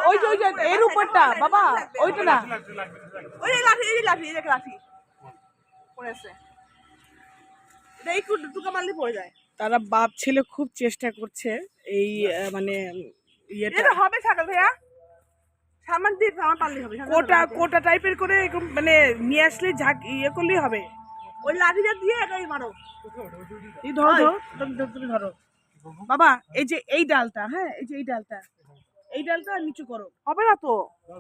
ওই যে এর উপরটা বাবা, ওইটা না, ওই লাঠি, এই লাঠি, এই লাঠি পড়েছে, এটা একটু টুকা মারলে পড়ে যায়। তারা বাপ ছেলে খুব চেষ্টা করছে এই মানে ইয়েটা এটা হবে ছাগল ভাইয়া, সামান দিয়ে আমার পারলে হবে, কোটা কোটা টাইপের করে এরকম মানে নিয়ে আসলে ঝাঁক ইয়ে করলেই হবে। ওই লাঠিটা দিয়ে এটাই মারো। এই ধরো ধরো, তুমি ধরো বাবা, এই যে এই ডালটা, হ্যাঁ এই যে এই ডালটা, এই ডালটা নিচু করো। হবে না তো,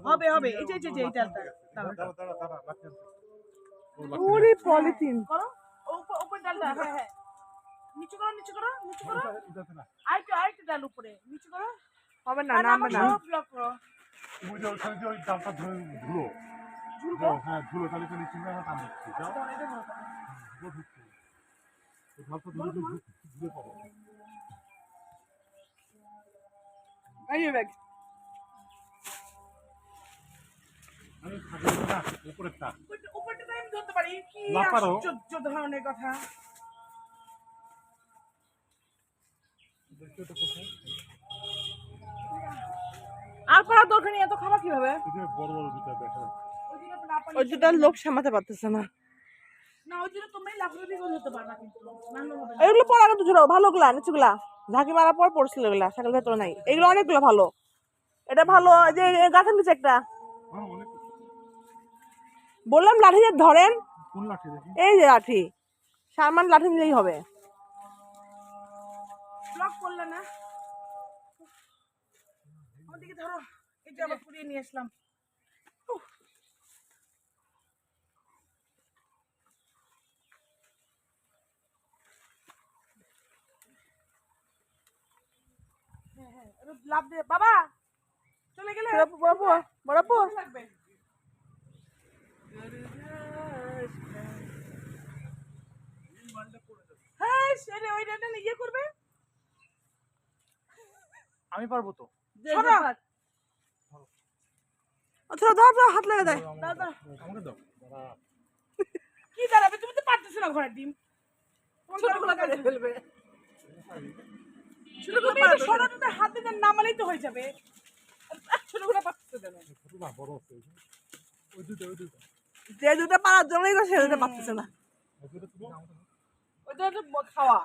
হবে হবে, এই যে এই ডালটা পুরি পলিথিন করো, উপর ডালটা, হ্যাঁ হ্যাঁ নিচু করো নিচু করো নিচু করো, আরেকটু ডাল উপরে নিচু করো। হবে না, নামবে না। ব্লক করো, ওই ডালটা ধরে ধুলো, হ্যাঁ ধুলো তাহলে তো নিচে আমরা কাম করছি, যাও এই ব্যাগ আমি থাকলে না উপরেরটা উপরটা আমি ধরতে পারি, কি লাপারো। আশ্চর্য ধরনের কথা। আর পারার দরকার নেই, এত খাবার কিভাবে? বড় বড় দুটা দেখা ওই দুটার লোক সামাতে পারতেছে না। না ওই জন্য তুমি লাফালাফি করে ধরতে পারবা, কিন্তু ভালো হবে না। এগুলো পরে আগে দুটো ভালো গুলা, নিচুগুলা ঝাঁকি মারার পর পড়ছিল এগুলা, ছাগল ভেতরে নাই। এগুলো অনেকগুলো ভালো, এটা ভালো। যে গাছের নিচে একটা বললাম লাঠি দিয়ে ধরেন, কোন লাঠি দেখি এই যে লাঠি, সারমান লাঠি নিলেই হবে। ব্লক করলে না, আমার দিকে ধরো, এই যে আবার পুড়িয়ে নিয়ে আসলাম। লাভ দে বাবা, চলে গেলে বড়পু লাগবে। হ্যাঁ সেটা ওই ডাটা ইয়ে করবে, আমি পারবো তো, সরো। ধর ধর ধর, হাত লাগা দেয়। দাদা আমাকে দাও কি দাঁড়াবে, তুমি তো পারতেছো না ঘরের ডিম, ছোটগুলো কাজে ফেলবে। তুমি একটু সরাতে হাত দিতে নামালেই তো হয়ে যাবে, ছোটগুলো পারতেছো কেন? না বড় আছে ওই দুটো যে দুটো পারার জন্যই সে দুটো পারতেছে না। ওই দুটো তুমি ওইটা খাওয়া